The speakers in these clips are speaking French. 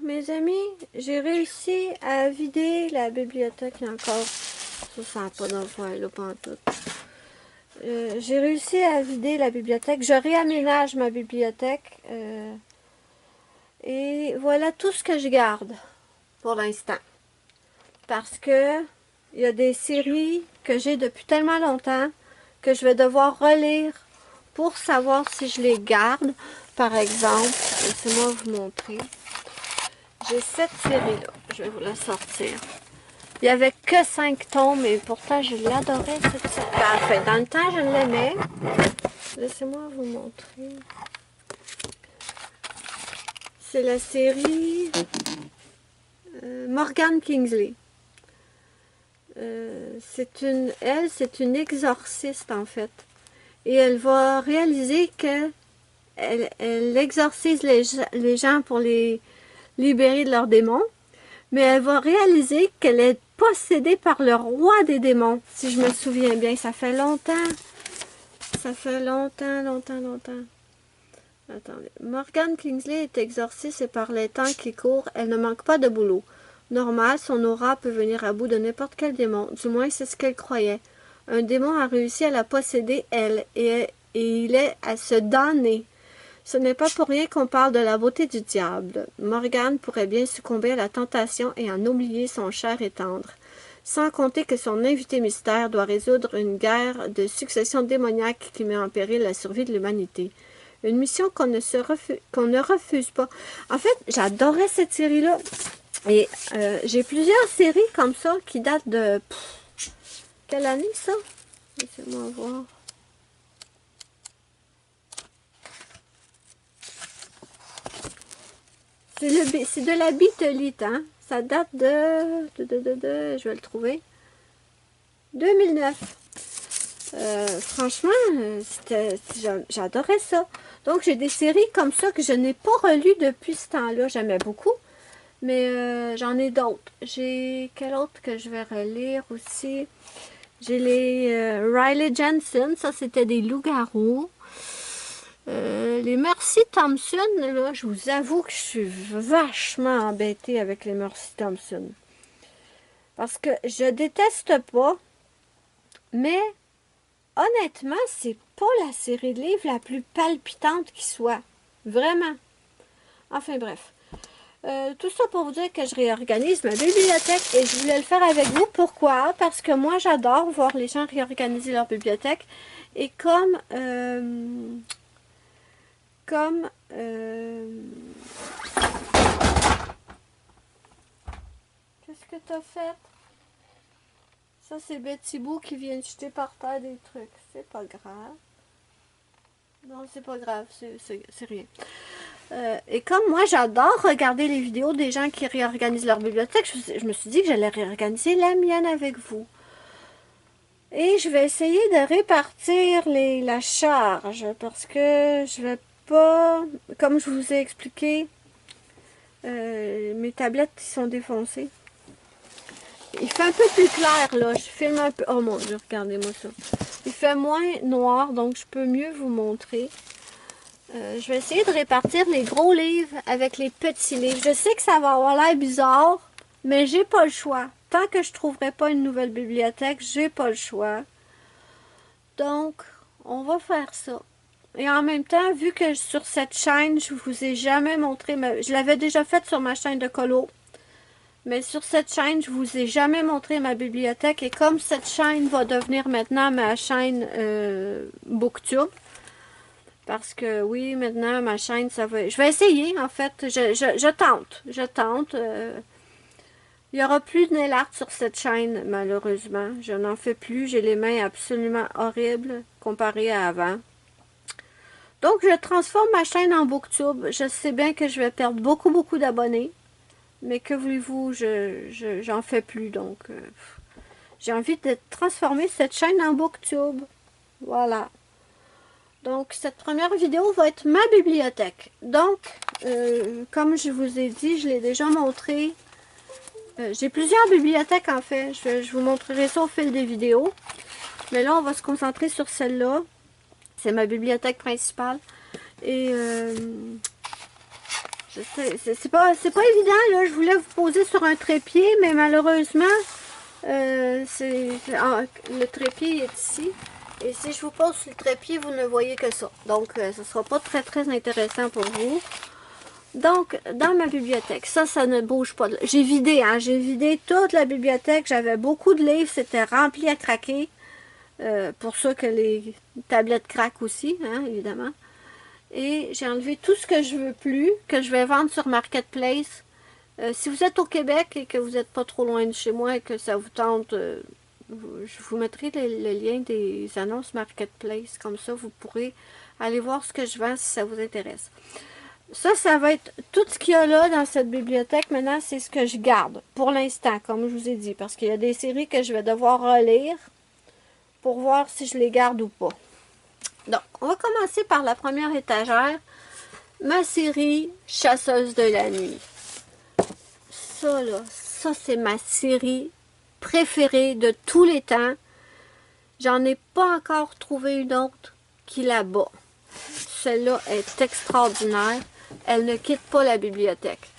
mes amis, j'ai réussi à vider la bibliothèque encore. Ça n'a pas d'affaire, là, pantoute. J'ai réussi à vider la bibliothèque. Je réaménage ma bibliothèque. Et voilà tout ce que je garde pour l'instant. Parce que il y a des séries que j'ai depuis tellement longtemps que je vais devoir relire pour savoir si je les garde. Par exemple, laissez-moi vous montrer. J'ai cette série-là. Je vais vous la sortir. Il n'y avait que 5 tomes et pourtant je l'adorais cette série. Enfin, dans le temps, je l'aimais. Laissez-moi vous montrer. C'est la série Morgan Kingsley. C'est une exorciste en fait. Et elle va réaliser que elle exorcise les gens pour les libérer de leurs démons. Mais elle va réaliser qu'elle est possédée par le roi des démons. Si je me souviens bien, ça fait longtemps. Ça fait longtemps. Attendez. Morgan Kingsley est exorciste et par les temps qui courent, elle ne manque pas de boulot. Normal, son aura peut venir à bout de n'importe quel démon. Du moins, c'est ce qu'elle croyait. Un démon a réussi à la posséder, elle, et il est à se damner. Ce n'est pas pour rien qu'on parle de la beauté du diable. Morgane pourrait bien succomber à la tentation et en oublier son cher et tendre. Sans compter que son invité mystère doit résoudre une guerre de succession démoniaque qui met en péril la survie de l'humanité. Une mission qu'on ne refuse pas. En fait, j'adorais cette série-là. Et j'ai plusieurs séries comme ça qui datent de... quelle année ça? Laissez-moi voir. C'est de la Beatlite, hein? Ça date de... Je vais le trouver. 2009. Franchement, j'adorais ça. Donc, j'ai des séries comme ça que je n'ai pas relues depuis ce temps-là. J'aimais beaucoup. Mais j'en ai d'autres. J'ai quel autre que je vais relire aussi? J'ai les Riley Jensen. Ça, c'était des loups-garous. Les Mercy Thompson, là, je vous avoue que je suis vachement embêtée avec les Mercy Thompson. Parce que je déteste pas, mais honnêtement, c'est pas la série de livres la plus palpitante qui soit. Vraiment. Enfin bref. Tout ça pour vous dire que je réorganise ma bibliothèque et je voulais le faire avec vous. Pourquoi? Parce que moi, j'adore voir les gens réorganiser leur bibliothèque. Et comme qu'est-ce que t'as fait? Ça, c'est Betty Boo qui vient de jeter par terre des trucs. C'est pas grave. Non, c'est pas grave. C'est rien. Et comme moi, j'adore regarder les vidéos des gens qui réorganisent leur bibliothèque, je me suis dit que j'allais réorganiser la mienne avec vous. Et je vais essayer de répartir la charge parce que je vais pas... Comme je vous ai expliqué, mes tablettes sont défoncées. Il fait un peu plus clair, là. Je filme un peu... Oh mon Dieu, regardez-moi ça. Il fait moins noir, donc je peux mieux vous montrer. Je vais essayer de répartir les gros livres avec les petits livres. Je sais que ça va avoir l'air bizarre, mais j'ai pas le choix. Tant que je ne trouverai pas une nouvelle bibliothèque, j'ai pas le choix. Donc, on va faire ça. Et en même temps, vu que sur cette chaîne, je vous ai jamais montré... Je l'avais déjà fait sur ma chaîne de colo. Mais sur cette chaîne, je vous ai jamais montré ma bibliothèque. Et comme cette chaîne va devenir maintenant ma chaîne Booktube, parce que oui, maintenant, ma chaîne, ça va... Je vais essayer, en fait. Je tente. Il n'y aura plus de nail art sur cette chaîne, malheureusement. Je n'en fais plus. J'ai les mains absolument horribles comparées à avant. Donc, je transforme ma chaîne en Booktube. Je sais bien que je vais perdre beaucoup d'abonnés. Mais que voulez-vous, j'en fais plus. Donc, j'ai envie de transformer cette chaîne en Booktube. Voilà. Donc, cette première vidéo va être ma bibliothèque. Donc, comme je vous ai dit, je l'ai déjà montré. J'ai plusieurs bibliothèques en fait. Je vous montrerai ça au fil des vidéos. Mais là, on va se concentrer sur celle-là. C'est ma bibliothèque principale. Et C'est pas évident, là. Je voulais vous poser sur un trépied, mais malheureusement, le trépied est ici. Et si je vous pose sur le trépied, vous ne voyez que ça. Donc, ce ne sera pas très intéressant pour vous. Donc, dans ma bibliothèque, ça ne bouge pas. J'ai vidé, hein. J'ai vidé toute la bibliothèque. J'avais beaucoup de livres. C'était rempli à craquer. Pour ça que les tablettes craquent aussi, hein, évidemment. Et j'ai enlevé tout ce que je veux plus, que je vais vendre sur Marketplace. Si vous êtes au Québec et que vous n'êtes pas trop loin de chez moi et que ça vous tente, je vous mettrai le lien des annonces Marketplace. Comme ça, vous pourrez aller voir ce que je vends si ça vous intéresse. Ça va être tout ce qu'il y a là dans cette bibliothèque. Maintenant, c'est ce que je garde pour l'instant, comme je vous ai dit. Parce qu'il y a des séries que je vais devoir relire pour voir si je les garde ou pas. Donc, on va commencer par la première étagère. Ma série Chasseuse de la nuit. Ça, là, ça, c'est ma série préférée de tous les temps. J'en ai pas encore trouvé une autre qui la bat. Celle-là est extraordinaire. Elle ne quitte pas la bibliothèque.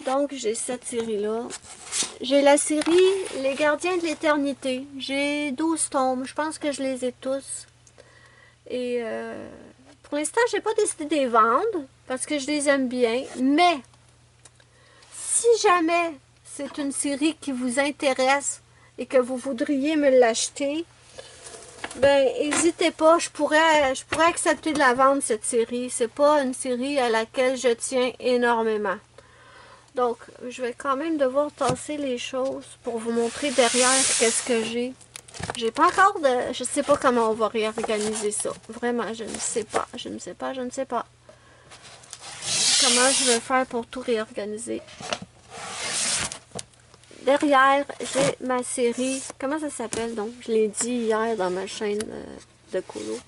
Donc, j'ai cette série-là. J'ai la série Les Gardiens de l'Éternité. J'ai 12 tomes. Je pense que je les ai tous. Et pour l'instant, je n'ai pas décidé de les vendre parce que je les aime bien. Mais, si jamais c'est une série qui vous intéresse et que vous voudriez me l'acheter, ben, n'hésitez pas, je pourrais accepter de la vendre, cette série. C'est pas une série à laquelle je tiens énormément. Donc, je vais quand même devoir tasser les choses pour vous montrer derrière qu'est-ce que j'ai. J'ai pas encore de... Je sais pas comment on va réorganiser ça. Vraiment, je ne sais pas. Je ne sais pas. Comment je vais faire pour tout réorganiser. Derrière, j'ai ma série. Comment ça s'appelle donc? Je l'ai dit hier dans ma chaîne de colo.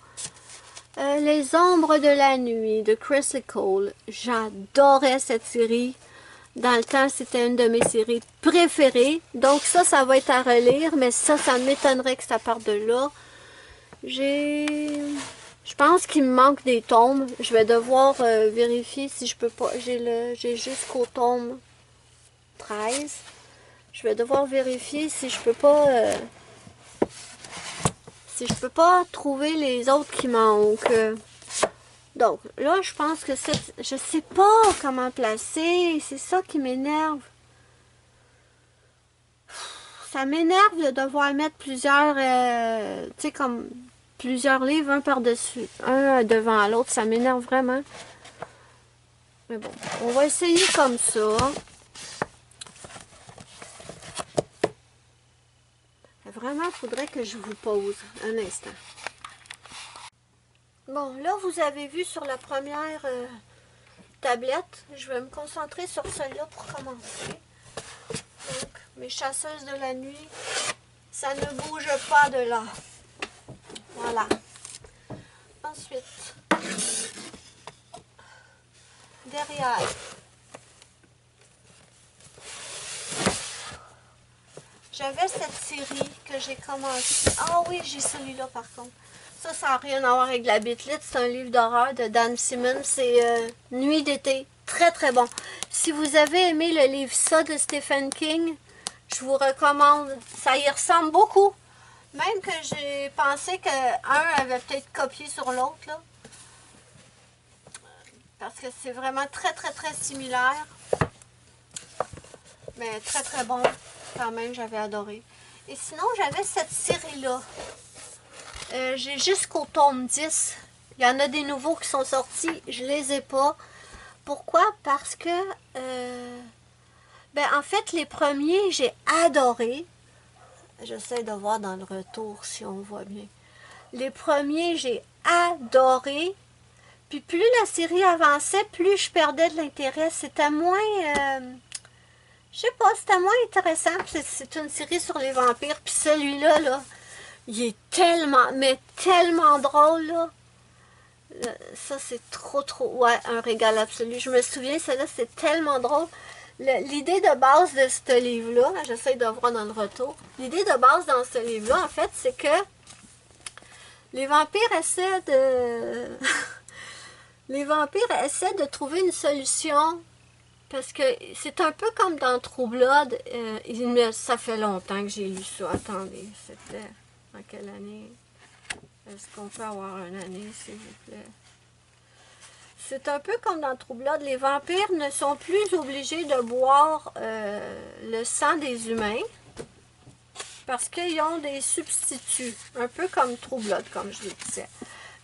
Les Ombres de la nuit de Chris Cole. J'adorais cette série. Dans le temps, c'était une de mes séries préférées. Donc ça va être à relire. Mais ça m'étonnerait que ça parte de là. Je pense qu'il me manque des tomes. Je vais devoir vérifier si je peux pas. J'ai jusqu'au tome 13. Je vais devoir vérifier si je peux pas trouver les autres qui manquent. Donc là, je pense que je sais pas comment placer. C'est ça qui m'énerve. Ça m'énerve de devoir mettre plusieurs, tu sais, comme plusieurs livres, un par-dessus, un devant l'autre. Ça m'énerve vraiment. Mais bon, on va essayer comme ça. Vraiment, il faudrait que je vous pose un instant. Bon, là, vous avez vu sur la première tablette. Je vais me concentrer sur celle-là pour commencer. Donc, mes chasseuses de la nuit, ça ne bouge pas de là. Voilà. Ensuite, derrière, j'avais cette série que j'ai commencé. Ah oui, j'ai celui-là par contre. Ça n'a rien à voir avec la Bitlite. C'est un livre d'horreur de Dan Simmons. C'est Nuit d'été. Très très bon. Si vous avez aimé le livre Ça de Stephen King, je vous recommande. Ça y ressemble beaucoup. Même que j'ai pensé qu'un avait peut-être copié sur l'autre, là. Parce que c'est vraiment très similaire. Mais très très bon. Quand même, j'avais adoré. Et sinon, j'avais cette série-là. J'ai jusqu'au tome 10. Il y en a des nouveaux qui sont sortis. Je les ai pas. Pourquoi? Parce que, en fait, les premiers, j'ai adoré. J'essaie de voir dans le retour si on voit bien. Les premiers, j'ai adoré. Puis plus la série avançait, plus je perdais de l'intérêt. C'était moins... je sais pas, c'était moins intéressant. C'est une série sur les vampires. Puis celui-là, là, il est tellement drôle, là. Ça, c'est trop... Ouais, un régal absolu. Je me souviens, celle-là, c'est tellement drôle. L'idée de base de ce livre-là, j'essaie de voir dans le retour. L'idée de base dans ce livre-là, en fait, c'est que les vampires essaient Les vampires essaient de trouver une solution parce que c'est un peu comme dans True Blood. Ça fait longtemps que j'ai lu ça. Attendez, c'était en quelle année? Est-ce qu'on peut avoir une année, s'il vous plaît? C'est un peu comme dans True Blood. Les vampires ne sont plus obligés de boire le sang des humains parce qu'ils ont des substituts. Un peu comme True Blood, comme je le disais.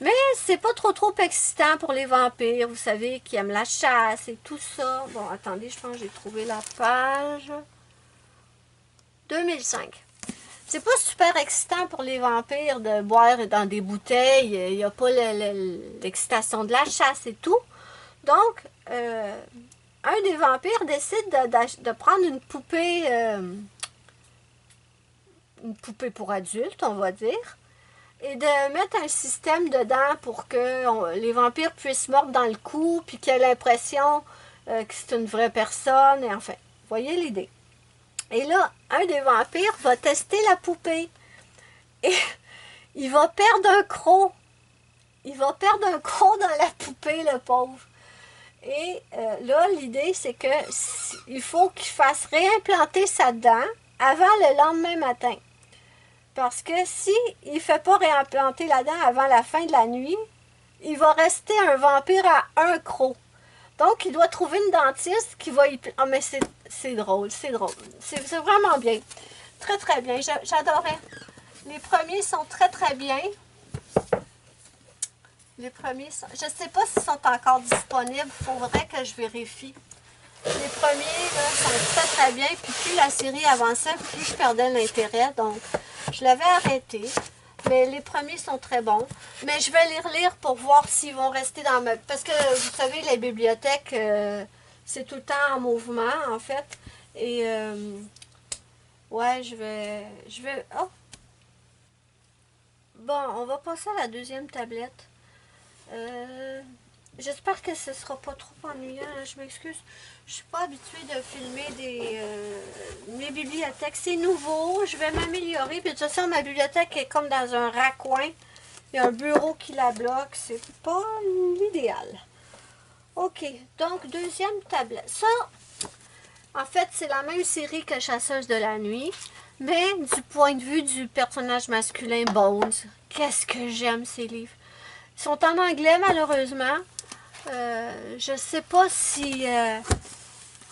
Mais c'est pas trop excitant pour les vampires, vous savez, qui aiment la chasse et tout ça. Bon, attendez, je pense que j'ai trouvé la page 2005. C'est pas super excitant pour les vampires de boire dans des bouteilles. Il n'y a pas l'excitation de la chasse et tout. Donc, un des vampires décide de prendre une poupée pour adultes, on va dire, et de mettre un système dedans pour que les vampires puissent mordre dans le cou, puis qu'il ait l'impression que c'est une vraie personne, et enfin, vous voyez l'idée. Et là, un des vampires va tester la poupée, et il va perdre un croc. Il va perdre un croc dans la poupée, le pauvre. Et là, l'idée, c'est que il faut qu'il fasse réimplanter sa dent avant le lendemain matin. Parce que si il ne fait pas réimplanter la dent avant la fin de la nuit, il va rester un vampire à un croc. Donc, il doit trouver une dentiste qui va y... Ah, mais c'est drôle, c'est drôle. C'est vraiment bien. Très, très bien. J'adorais. Les premiers sont très, très bien. Les premiers sont... Je ne sais pas s'ils sont encore disponibles. Il faudrait que je vérifie. Les premiers là, sont très, très bien. Puis plus la série avançait, plus je perdais l'intérêt. Donc, je l'avais arrêté. Mais les premiers sont très bons. Mais je vais les relire pour voir s'ils vont rester dans ma... Parce que, vous savez, les bibliothèques, c'est tout le temps en mouvement, en fait. Et, ouais, je vais... Oh! Bon, on va passer à la deuxième tablette. J'espère que ce ne sera pas trop ennuyant. Je m'excuse. Je ne suis pas habituée de filmer mes bibliothèques. C'est nouveau. Je vais m'améliorer. Puis de toute façon, ma bibliothèque est comme dans un raccoin. Il y a un bureau qui la bloque. C'est pas l'idéal. OK. Donc, deuxième tablette. Ça, en fait, c'est la même série que Chasseuse de la nuit. Mais du point de vue du personnage masculin Bones. Qu'est-ce que j'aime ces livres. Ils sont en anglais, malheureusement. Je ne sais pas si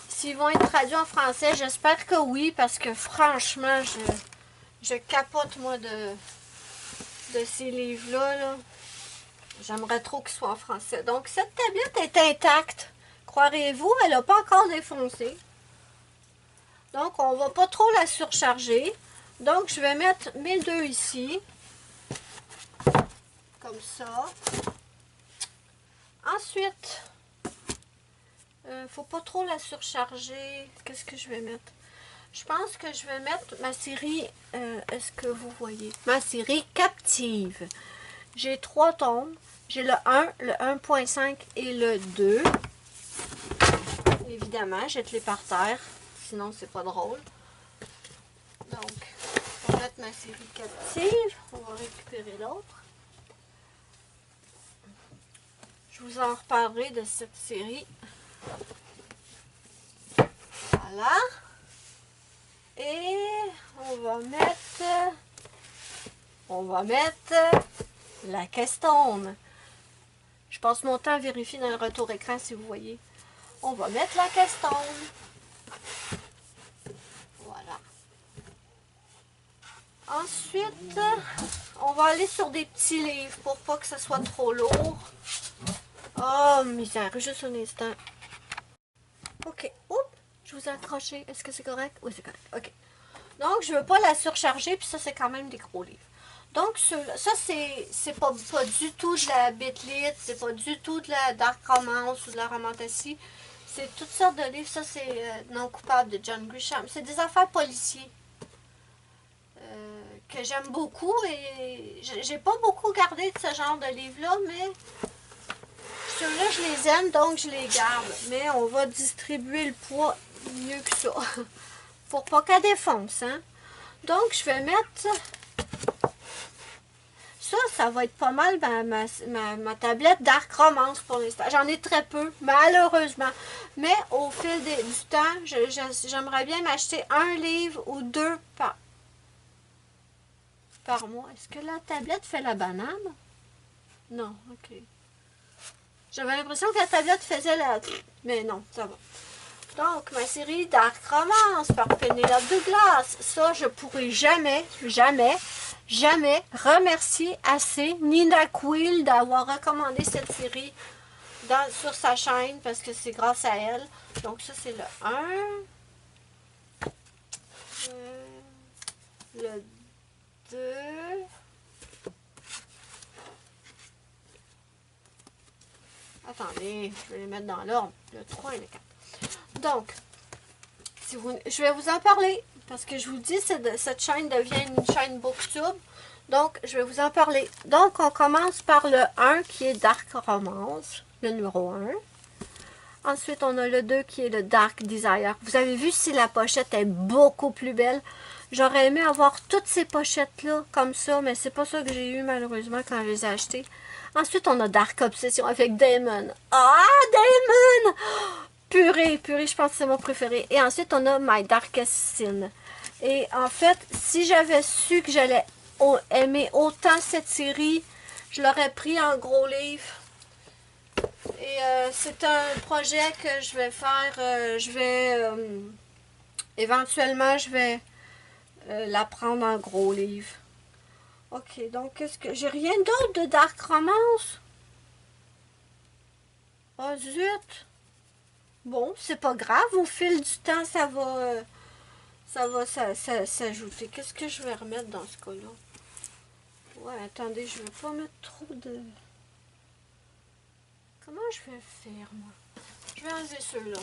s'ils vont être traduits en français. J'espère que oui, parce que franchement, je capote, moi, de ces livres-là. Là. J'aimerais trop qu'ils soient en français. Donc, cette tablette est intacte. Croirez-vous, elle n'a pas encore défoncé. Donc, on ne va pas trop la surcharger. Donc, je vais mettre mes deux ici. Comme ça. Ensuite, faut pas trop la surcharger. Qu'est-ce que je vais mettre? Je pense que je vais mettre ma série, est-ce que vous voyez? Ma série captive. J'ai 3 tomes. J'ai le 1, le 1.5 et le 2. Évidemment, jette-les par terre. Sinon, c'est pas drôle. Donc, on va mettre ma série captive. On va récupérer l'autre. Je vous en reparlerai de cette série. Voilà. Et on va mettre la Keystone. Je passe mon temps à vérifier dans le retour écran si vous voyez. On va mettre la Keystone. Voilà. Ensuite, on va aller sur des petits livres pour pas que ce soit trop lourd. Oh, misère, juste un instant. OK. Oups, je vous ai accroché. Est-ce que c'est correct? Oui, c'est correct. OK. Donc, je ne veux pas la surcharger, puis ça, c'est quand même des gros livres. Donc, ça, c'est pas du tout de la bitlit, c'est pas du tout de la dark romance ou de la romantasy. C'est toutes sortes de livres. Ça, c'est Non coupable de John Grisham. C'est des affaires policiers que j'aime beaucoup. Et j'ai pas beaucoup gardé de ce genre de livres-là, mais ceux-là, je les aime, donc je les garde. Mais on va distribuer le poids mieux que ça. Pour pas qu'elle défonce, hein. Donc, je vais mettre... ça va être pas mal ma tablette Dark Romance pour l'instant. J'en ai très peu, malheureusement. Mais au fil du temps, j'aimerais bien m'acheter un livre ou deux par mois. Est-ce que la tablette fait la banane? Non, ok. J'avais l'impression que la tablette faisait la... Mais non, ça va. Donc, ma série Dark Romance par Penelope Douglas. Ça, je pourrais jamais remercier assez Nina Quill d'avoir recommandé cette série sur sa chaîne parce que c'est grâce à elle. Donc, ça, c'est le 1. Le 2. Attendez, je vais les mettre dans l'ordre. Le 3 et le 4. Donc, je vais vous en parler parce que je vous dis, cette chaîne devient une chaîne Booktube. Donc, je vais vous en parler. Donc, on commence par le 1 qui est Dark Romance, le numéro 1. Ensuite, on a le 2 qui est le Dark Desire. Vous avez vu si la pochette est beaucoup plus belle. J'aurais aimé avoir toutes ces pochettes-là comme ça, mais c'est pas ça que j'ai eu malheureusement quand je les ai achetées. Ensuite, on a Dark Obsession avec Damon. Ah, Damon! Purée, je pense que c'est mon préféré. Et ensuite, on a My Darkest Sin. Et en fait, si j'avais su que j'allais aimer autant cette série, je l'aurais pris en gros livre. Et c'est un projet que je vais faire. Éventuellement, je vais la prendre en gros livre. Ok, donc qu'est-ce que... J'ai rien d'autre de Dark Romance? Oh zut! Bon, c'est pas grave, au fil du temps, ça va s'ajouter. Qu'est-ce que je vais remettre dans ce cas-là? Ouais, attendez, je vais pas mettre trop de... Comment je vais faire, moi? Je vais enlever ceux-là.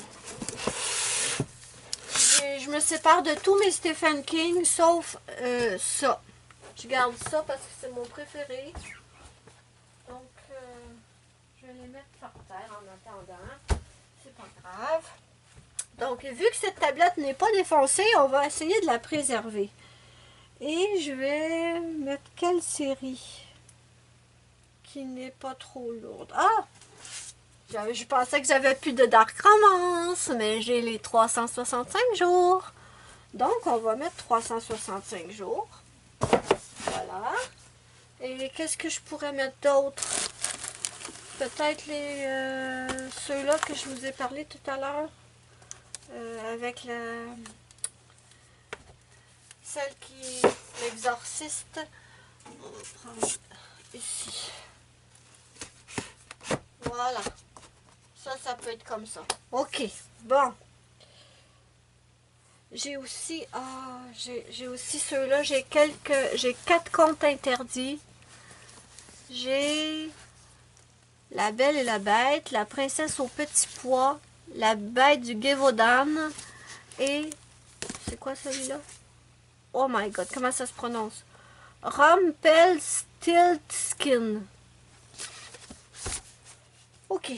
Je me sépare de tous mes Stephen King, sauf ça. Je garde ça parce que c'est mon préféré. Donc, je vais les mettre par terre en attendant. C'est pas grave. Donc, vu que cette tablette n'est pas défoncée, on va essayer de la préserver. Et je vais mettre quelle série qui n'est pas trop lourde? Ah! Je pensais que j'avais plus de Dark Romance, mais j'ai les 365 jours. Donc, on va mettre 365 jours. Voilà. Et qu'est-ce que je pourrais mettre d'autre? Peut-être ceux-là que je vous ai parlé tout à l'heure. Avec celle qui est l'exorciste. On va prendre ici. Voilà. Ça peut être comme ça. Ok, bon. J'ai aussi ceux-là. J'ai 4 comptes interdits. J'ai La Belle et la Bête, La Princesse au Petit Pois, La Bête du Gévaudan et... C'est quoi celui-là? Oh my god, comment ça se prononce? Rumpelstiltskin. Ok,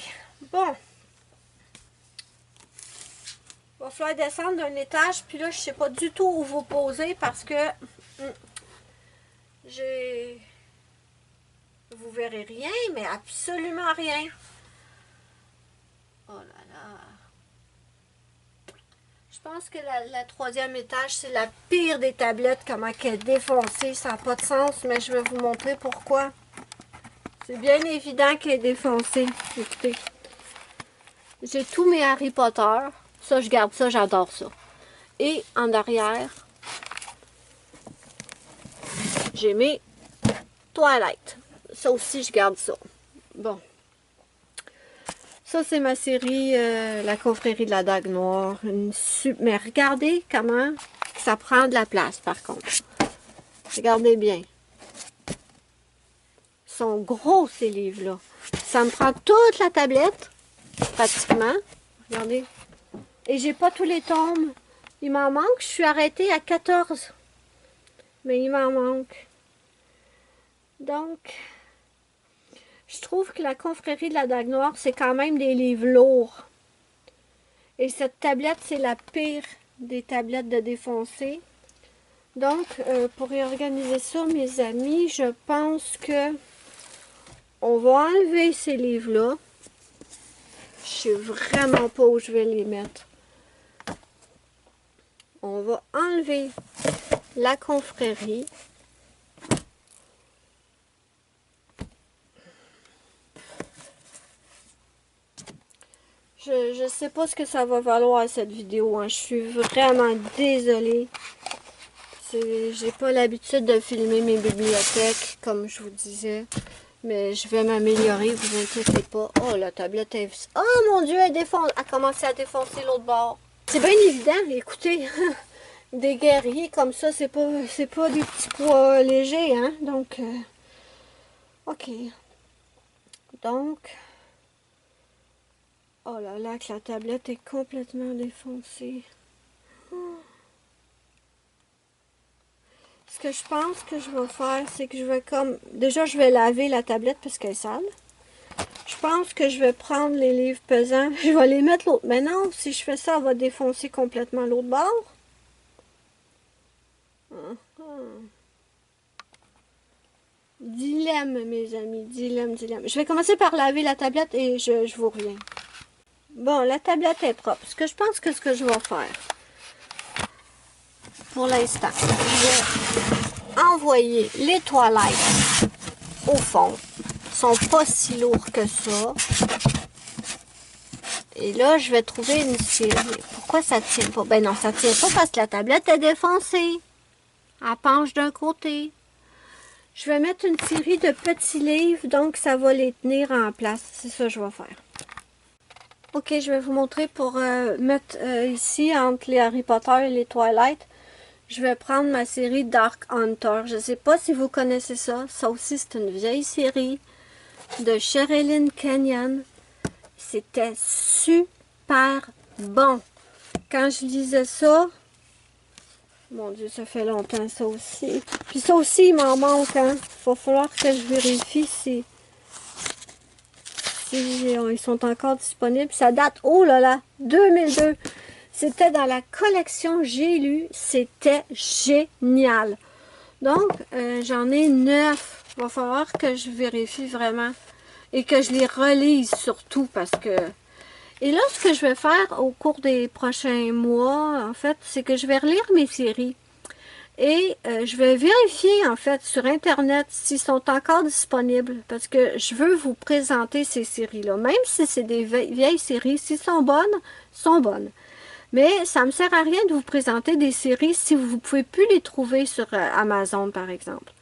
bon. Il va falloir descendre d'un étage, puis là, je sais pas du tout où vous poser parce que vous verrez rien, mais absolument rien. Oh là là. Je pense que la 3e étage, c'est la pire des tablettes, comment qu'elle est défoncée. Ça n'a pas de sens, mais je vais vous montrer pourquoi. C'est bien évident qu'elle est défoncée. Écoutez. J'ai tous mes Harry Potter. Ça, je garde ça, j'adore ça. Et en arrière, j'ai mes Twilight. Ça aussi, je garde ça. Bon. Ça, c'est ma série La Confrérie de la Dague Noire. Mais regardez comment ça prend de la place, par contre. Regardez bien. Ils sont gros, ces livres-là. Ça me prend toute la tablette, pratiquement. Regardez. Et j'ai pas tous les tomes. Il m'en manque. Je suis arrêtée à 14. Mais il m'en manque. Donc, je trouve que la Confrérie de la Dague Noire, c'est quand même des livres lourds. Et cette tablette, c'est la pire des tablettes de défoncer. Donc, pour réorganiser ça, mes amis, je pense que on va enlever ces livres-là. Je sais vraiment pas où je vais les mettre. On va enlever la confrérie. Je sais pas ce que ça va valoir cette vidéo, hein. Je suis vraiment désolée. J'ai pas l'habitude de filmer mes bibliothèques, comme je vous disais. Mais je vais m'améliorer, vous inquiétez pas. Oh, la tablette est... Oh mon Dieu, elle a commencé à défoncer l'autre bord. C'est bien évident, écoutez. Des guerriers comme ça, c'est pas des petits poids légers, hein. Donc, ok. Donc... Oh là là, que la tablette est complètement défoncée. Ce que je pense que je vais faire, c'est que je vais comme... Déjà, je vais laver la tablette parce qu'elle est sale. Je pense que je vais prendre les livres pesants. Je vais les mettre l'autre. Mais non, si je fais ça, elle va défoncer complètement l'autre bord. Dilemme, mes amis. Dilemme, dilemme. Je vais commencer par laver la tablette et je vous reviens. Bon, la tablette est propre. Ce que je pense que ce que je vais faire, pour l'instant, je vais envoyer les toilettes au fond. Ils sont pas si lourds que ça. Et là, je vais trouver une série. Pourquoi ça tient pas? Ben non, ça tient pas parce que la tablette est défoncée. Elle penche d'un côté. Je vais mettre une série de petits livres, donc ça va les tenir en place. C'est ça que je vais faire. Ok, je vais vous montrer pour mettre ici, entre les Harry Potter et les Twilight. Je vais prendre ma série Dark Hunter. Je ne sais pas si vous connaissez ça. Ça aussi, c'est une vieille série de Sherilyn Kenyon. C'était super bon. Quand je lisais ça, mon Dieu, ça fait longtemps ça aussi. Puis ça aussi, il m'en manque. Hein. Il va falloir que je vérifie si ils sont encore disponibles. Ça date, oh là là, 2002. C'était dans la collection J'ai lu. C'était génial. Donc, j'en ai 9. Il va falloir que je vérifie vraiment. Et que je les relise surtout parce que... Et là, ce que je vais faire au cours des prochains mois, en fait, c'est que je vais relire mes séries. Et je vais vérifier, en fait, sur Internet s'ils sont encore disponibles. Parce que je veux vous présenter ces séries-là. Même si c'est des vieilles séries, s'ils sont bonnes, sont bonnes. Mais ça ne me sert à rien de vous présenter des séries si vous ne pouvez plus les trouver sur Amazon, par exemple.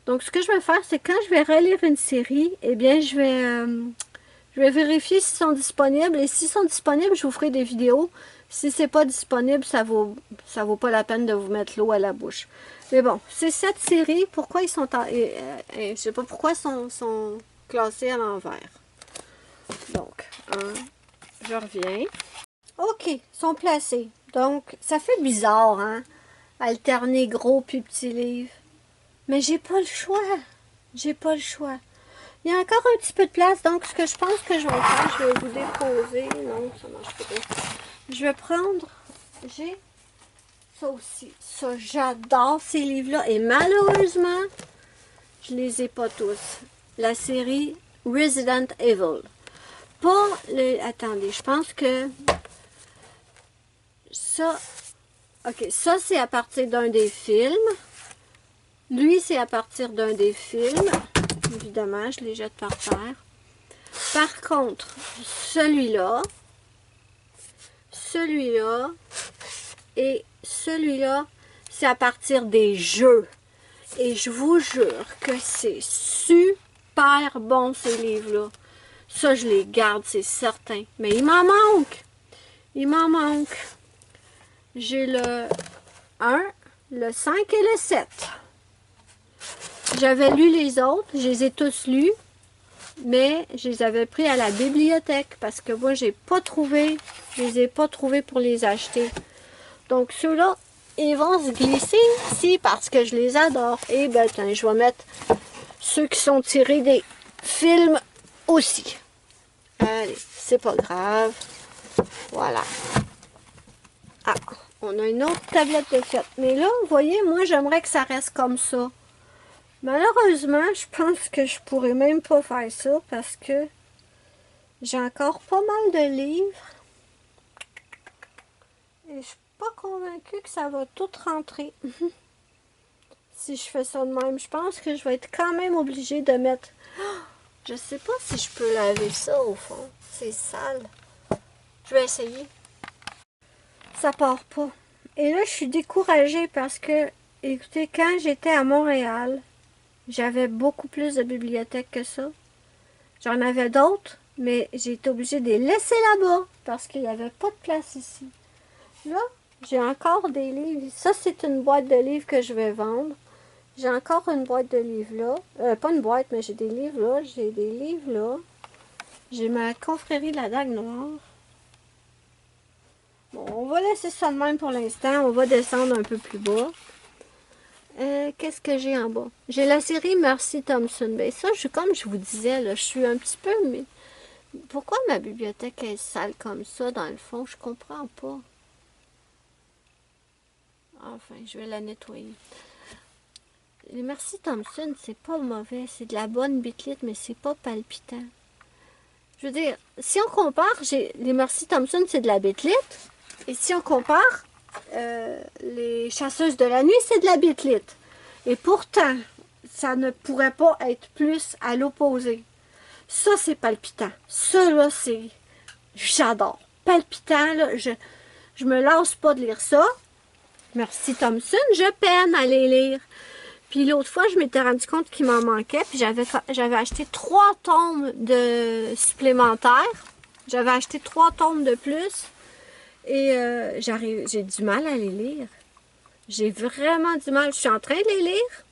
Donc, ce que je vais faire, c'est quand je vais relire une série, eh bien, je vais vérifier s'ils sont disponibles. Et s'ils sont disponibles, je vous ferai des vidéos. Si c'est pas disponible, ça vaut pas la peine de vous mettre l'eau à la bouche. Mais bon, c'est cette série. Pourquoi ils sont... je sais pas pourquoi ils sont classés à l'envers. Donc, je reviens. OK, ils sont placés. Donc, ça fait bizarre, hein? Alterner gros puis petits livres. Mais j'ai pas le choix. J'ai pas le choix. Il y a encore un petit peu de place, donc ce que je pense que je vais faire, je vais vous déposer. Non, ça marche pas. Je vais prendre... J'ai ça aussi. Ça, j'adore ces livres-là. Et malheureusement, je les ai pas tous. La série Resident Evil. Pas le... Attendez, je pense que... Ça... OK, ça, c'est à partir d'un des films. Lui, c'est à partir d'un des films. Évidemment, je les jette par terre. Par contre, celui-là et celui-là, c'est à partir des jeux. Et je vous jure que c'est super bon, ces livres-là. Ça, je les garde, c'est certain. Mais il m'en manque. Il m'en manque. J'ai le 1, le 5 et le 7. J'avais lu les autres, je les ai tous lus, mais je les avais pris à la bibliothèque parce que moi, je les ai pas trouvés pour les acheter. Donc, ceux-là, ils vont se glisser ici parce que je les adore. Et ben, tiens, je vais mettre ceux qui sont tirés des films aussi. Allez, c'est pas grave. Voilà. Ah, on on a une autre tablette de fête. Mais là, vous voyez, moi, j'aimerais que ça reste comme ça. Malheureusement, je pense que je pourrais même pas faire ça parce que j'ai encore pas mal de livres. Et je suis pas convaincue que ça va tout rentrer. Si je fais ça de même, je pense que je vais être quand même obligée de mettre... Je sais pas si je peux laver ça au fond. C'est sale. Je vais essayer. Ça part pas. Et là, je suis découragée parce que, écoutez, quand j'étais à Montréal, j'avais beaucoup plus de bibliothèques que ça. J'en avais d'autres, mais j'ai été obligée de les laisser là-bas parce qu'il n'y avait pas de place ici. Là, j'ai encore des livres. Ça, c'est une boîte de livres que je vais vendre. J'ai encore une boîte de livres là. Pas une boîte, mais j'ai des livres là. J'ai des livres là. J'ai ma confrérie de la Dague Noire. Bon, on va laisser ça de même pour l'instant. On va descendre un peu plus bas. Qu'est-ce que j'ai en bas? J'ai la série Mercy Thompson. Ben ça, comme je vous disais, là, je suis un petit peu... Mais pourquoi ma bibliothèque est sale comme ça, dans le fond? Je comprends pas. Enfin, je vais la nettoyer. Les Mercy Thompson, c'est pas mauvais. C'est de la bonne bitlite, mais c'est pas palpitant. Je veux dire, si on compare, les Mercy Thompson, c'est de la bitlite. Et si on compare, les Chasseuses de la nuit, c'est de la bitlite. Et pourtant, ça ne pourrait pas être plus à l'opposé. Ça, c'est palpitant. Ça, là, c'est... J'adore. Palpitant, là, je me lasse pas de lire ça. Mercy Thompson, je peine à les lire. Puis l'autre fois, je m'étais rendu compte qu'il m'en manquait. Puis j'avais acheté 3 tomes supplémentaires. J'avais acheté 3 tomes de plus. Et j'ai du mal à les lire. J'ai vraiment du mal. Je suis en train de les lire.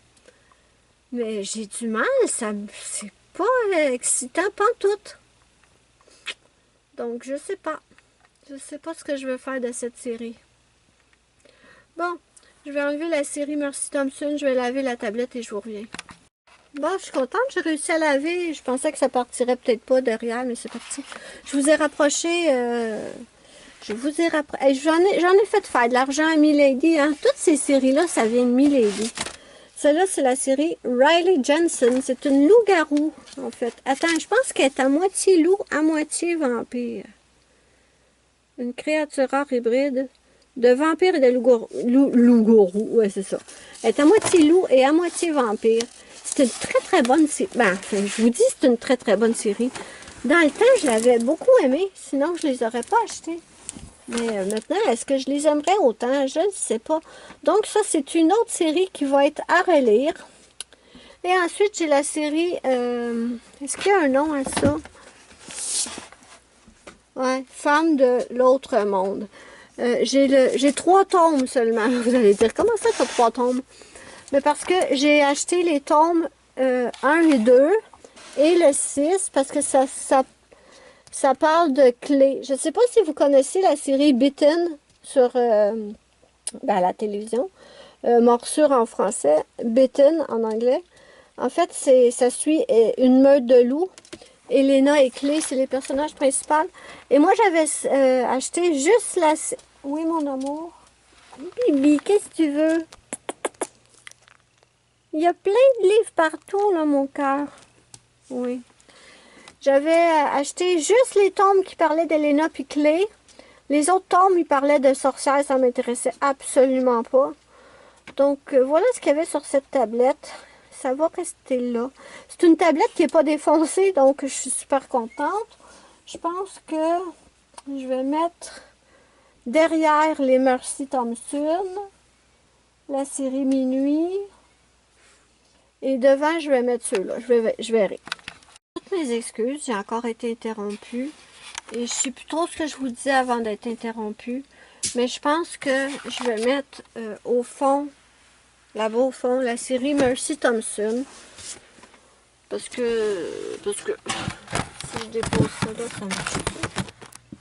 Mais j'ai du mal. C'est pas excitant pantoute. Donc, je sais pas. Je sais pas ce que je vais faire de cette série. Bon, je vais enlever la série Mercy Thompson. Je vais laver la tablette et je vous reviens. Bon, je suis contente. J'ai réussi à laver. Je pensais que ça partirait peut-être pas derrière, mais c'est parti. Je vous ai rapproché... J'en ai fait faire de l'argent à Milady. Hein. Toutes ces séries-là, ça vient de Milady. Celle-là, c'est la série Riley Jensen. C'est une loup-garou, en fait. Attends, je pense qu'elle est à moitié loup, à moitié vampire. Une créature rare hybride de vampire et de loup-garou. Ouais, c'est ça. Elle est à moitié loup et à moitié vampire. C'est une très, très bonne série. Ben, enfin, je vous dis, c'est une très, très bonne série. Dans le temps, je l'avais beaucoup aimée. Sinon, je ne les aurais pas achetées. Mais maintenant, est-ce que je les aimerais autant? Je ne sais pas. Donc ça, c'est une autre série qui va être à relire. Et ensuite, j'ai la série... est-ce qu'il y a un nom à ça? Ouais, Femme de l'autre monde. J'ai 3 tomes seulement. Vous allez dire, comment ça, tu as 3 tomes? Mais parce que j'ai acheté les tomes 1 et 2 et le 6 parce que ça parle de clés. Je ne sais pas si vous connaissez la série Bitten sur la télévision. Morsure en français, Bitten en anglais. En fait, ça suit une meute de loups. Elena et Clé, c'est les personnages principaux. Et moi, j'avais acheté juste la... Oui, mon amour. Bibi, qu'est-ce que tu veux? Il y a plein de livres partout, là, mon cœur. Oui. J'avais acheté juste les tomes qui parlaient d'Elena puis Clé. Les autres tomes, ils parlaient de sorcières, ça m'intéressait absolument pas. Donc, voilà ce qu'il y avait sur cette tablette. Ça va rester là. C'est une tablette qui n'est pas défoncée, donc je suis super contente. Je pense que je vais mettre derrière les Mercy Thompson, la série Minuit. Et devant, je vais mettre ceux-là. Je verrai. Toutes mes excuses, j'ai encore été interrompue. Et je sais plus trop ce que je vous disais avant d'être interrompue. Mais je pense que je vais mettre au fond, là-bas au fond, la série Mercy Thompson. Parce que si je dépose ça là, ça marche pas.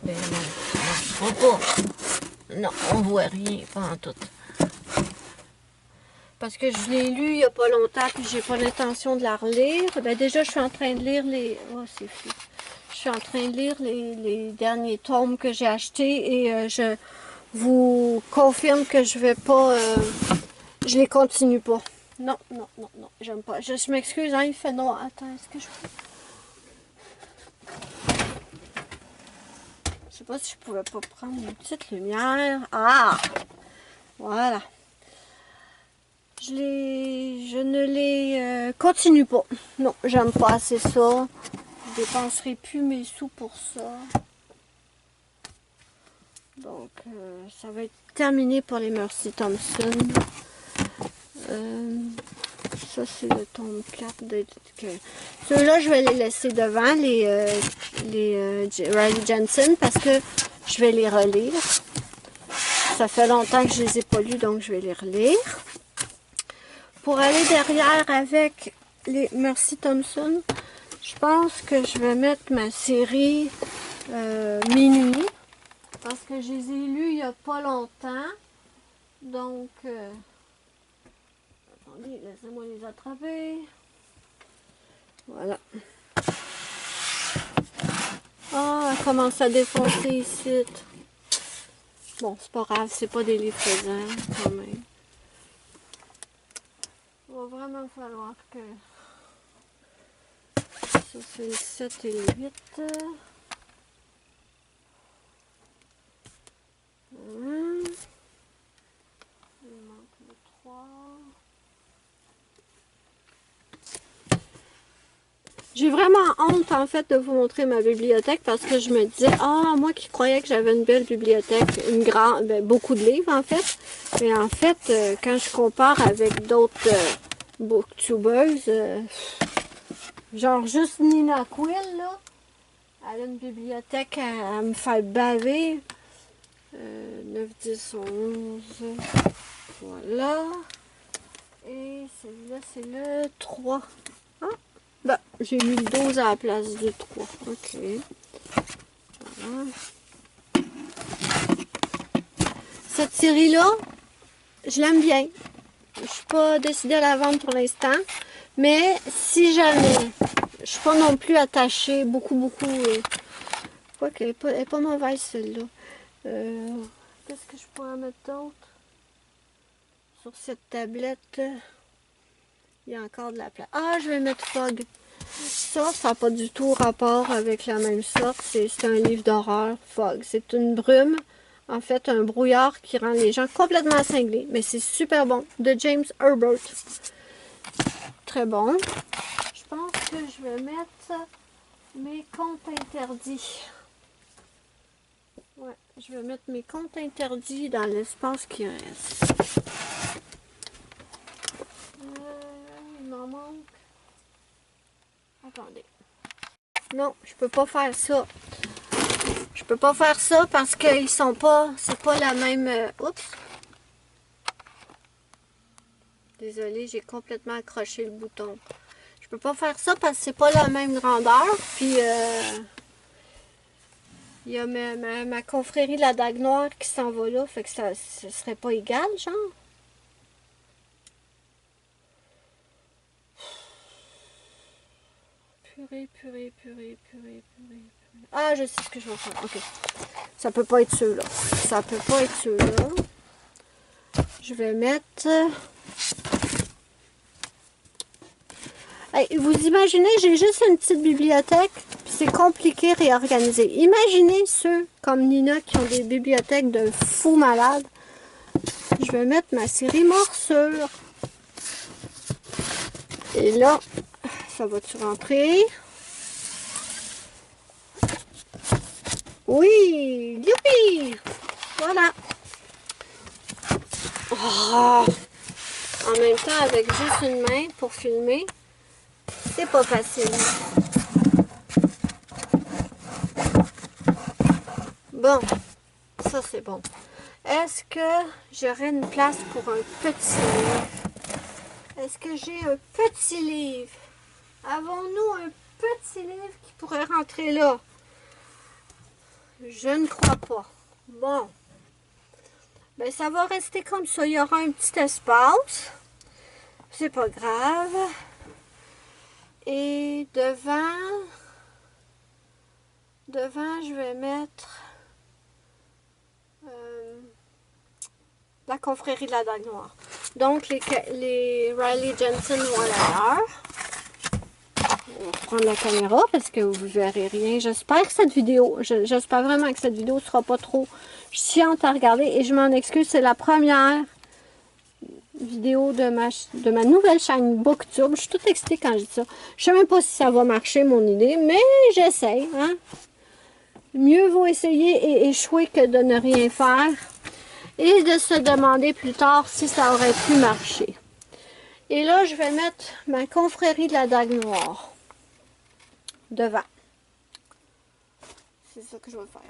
Mais non, ça marchera pas. Non, on voit rien, pas en tout. Parce que je l'ai lu il n'y a pas longtemps, puis j'ai pas l'intention de la relire. Ben déjà, je suis en train de lire les... Oh, c'est fou. Je suis en train de lire les derniers tomes que j'ai achetés et je vous confirme que je vais pas... je les continue pas. Non, non, non, non, j'aime pas. Je m'excuse, hein, il fait noir. Attends, est-ce que je peux... Je sais pas si je pouvais pas prendre une petite lumière. Ah! Voilà. Je ne les continue pas. Non, j'aime pas assez ça. Je dépenserai plus mes sous pour ça. Donc, ça va être terminé pour les Mercy Thompson. Ça, c'est le tome 4. Ceux-là, je vais les laisser devant, les Riley Jensen, parce que je vais les relire. Ça fait longtemps que je les ai pas lus, donc je vais les relire. Pour aller derrière avec les Mercy Thompson, je pense que je vais mettre ma série Minuit. Parce que je les ai lus il n'y a pas longtemps. Donc, attendez, laissez-moi les attraper. Voilà. Ah, elle commence à défoncer ici. Bon, c'est pas grave, c'est pas des livres pesants quand même. Il va vraiment falloir que... Ça, c'est le 7 et le 8. Il manque le 3. J'ai vraiment honte en fait de vous montrer ma bibliothèque parce que je me disais, ah, moi qui croyais que j'avais une belle bibliothèque, une grande, ben, beaucoup de livres en fait. Mais en fait, quand je compare avec d'autres booktubers, genre juste Nina Quill, là, elle a une bibliothèque à me faire baver. 9, 10, 11. Voilà. Et celui-là, c'est le 3. Ah, ben, j'ai mis le 12 à la place du 3. OK. Voilà. Cette série-là, je l'aime bien. Je ne suis pas décidée à la vendre pour l'instant. Mais si jamais, je ne suis pas non plus attachée beaucoup. Quoi qu'elle n'est pas mauvaise celle-là. Qu'est-ce que je pourrais mettre d'autre? Sur cette tablette, il y a encore de la place. Ah, je vais mettre Fog. Ça n'a pas du tout rapport avec la même sorte. C'est un livre d'horreur, Fog. C'est une brume, en fait, un brouillard qui rend les gens complètement cinglés. Mais c'est super bon. De James Herbert. Très bon. Je pense que je vais mettre mes comptes interdits. Ouais, je vais mettre mes comptes interdits dans l'espace qui reste. Il m'en manque. Attendez. Non, je peux pas faire ça. Je peux pas faire ça parce qu'ils sont pas... C'est pas la même... oups. Désolée, j'ai complètement accroché le bouton. Je peux pas faire ça parce que c'est pas la même grandeur. Puis, il y a ma confrérie de la Dague Noire qui s'en va là. Fait que ça serait pas égal, genre. Purée. Ah, je sais ce que je vais faire. OK. Ça peut pas être ceux-là. Ça peut pas être ceux-là. Je vais mettre... Hey, vous imaginez, j'ai juste une petite bibliothèque, puis c'est compliqué à réorganiser. Imaginez ceux comme Nina qui ont des bibliothèques de fous malades. Je vais mettre ma série Morsure. Et là, ça va-tu rentrer? Oui! Youpi! Voilà! Oh! En même temps, avec juste une main pour filmer, c'est pas facile. Bon, ça c'est bon. Est-ce que j'aurai une place pour un petit livre? Est-ce que j'ai un petit livre? Avons-nous un petit livre qui pourrait rentrer là? Je ne crois pas. Bon. Ben, ça va rester comme ça. Il y aura un petit espace. C'est pas grave. Et devant, je vais mettre la confrérie de la Dague Noire. Donc, les Riley Jensen vont à l'ailleurs. On va prendre la caméra parce que vous ne verrez rien. J'espère que cette vidéo, j'espère vraiment que cette vidéo ne sera pas trop chiante à regarder. Et je m'en excuse, c'est la première vidéo de ma nouvelle chaîne Booktube. Je suis toute excitée quand je dis ça. Je sais même pas si ça va marcher, mon idée, mais j'essaye. Hein? Mieux vaut essayer et échouer que de ne rien faire. Et de se demander plus tard si ça aurait pu marcher. Et là, je vais mettre ma confrérie de la Dague Noire devant. C'est ça que je vais faire.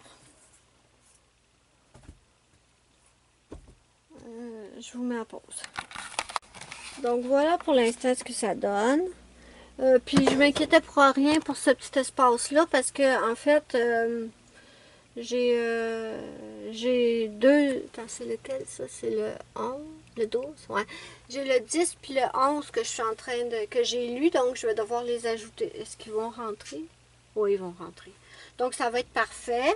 Je vous mets en pause. Donc voilà pour l'instant ce que ça donne. Puis je m'inquiétais pour rien pour ce petit espace-là parce que en fait, j'ai deux... Attends, c'est lequel ça? C'est le 11, le 12? Ouais. J'ai le 10 puis le 11 que je suis en train de... que j'ai lu, donc je vais devoir les ajouter. Est-ce qu'ils vont rentrer? Oui, ils vont rentrer. Donc ça va être parfait.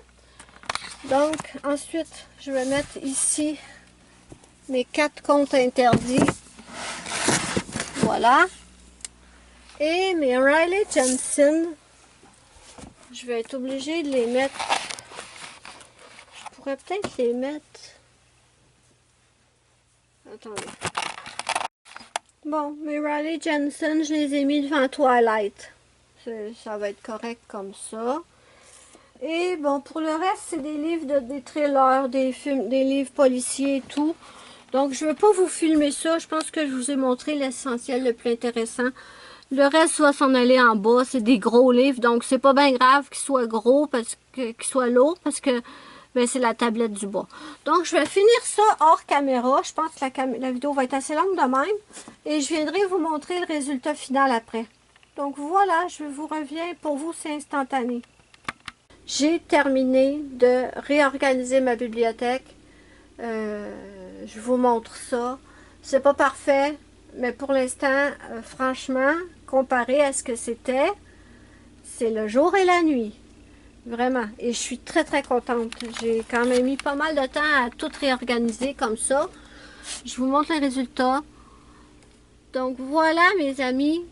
Donc ensuite, je vais mettre ici mes 4 comptes interdits. Voilà. Et mes Riley Jensen, je vais être obligée de les mettre. Je pourrais peut-être les mettre. Attendez. Bon, mes Riley Jensen, je les ai mis devant Twilight. Ça va être correct comme ça. Et bon, pour le reste, c'est des livres, des thrillers, des films, des livres policiers et tout. Donc, je ne vais pas vous filmer ça. Je pense que je vous ai montré l'essentiel le plus intéressant. Le reste va s'en aller en bas. C'est des gros livres. Donc, c'est pas bien grave qu'ils soient gros, qu'ils soient lourds, parce que ben, c'est la tablette du bas. Donc, je vais finir ça hors caméra. Je pense que la vidéo va être assez longue de même. Et je viendrai vous montrer le résultat final après. Donc, voilà, je vous reviens. Pour vous, c'est instantané. J'ai terminé de réorganiser ma bibliothèque. Je vous montre ça. C'est pas parfait, mais pour l'instant, franchement, comparé à ce que c'était, c'est le jour et la nuit. Vraiment. Et je suis très très contente. J'ai quand même mis pas mal de temps à tout réorganiser comme ça. Je vous montre les résultats. Donc voilà mes amis,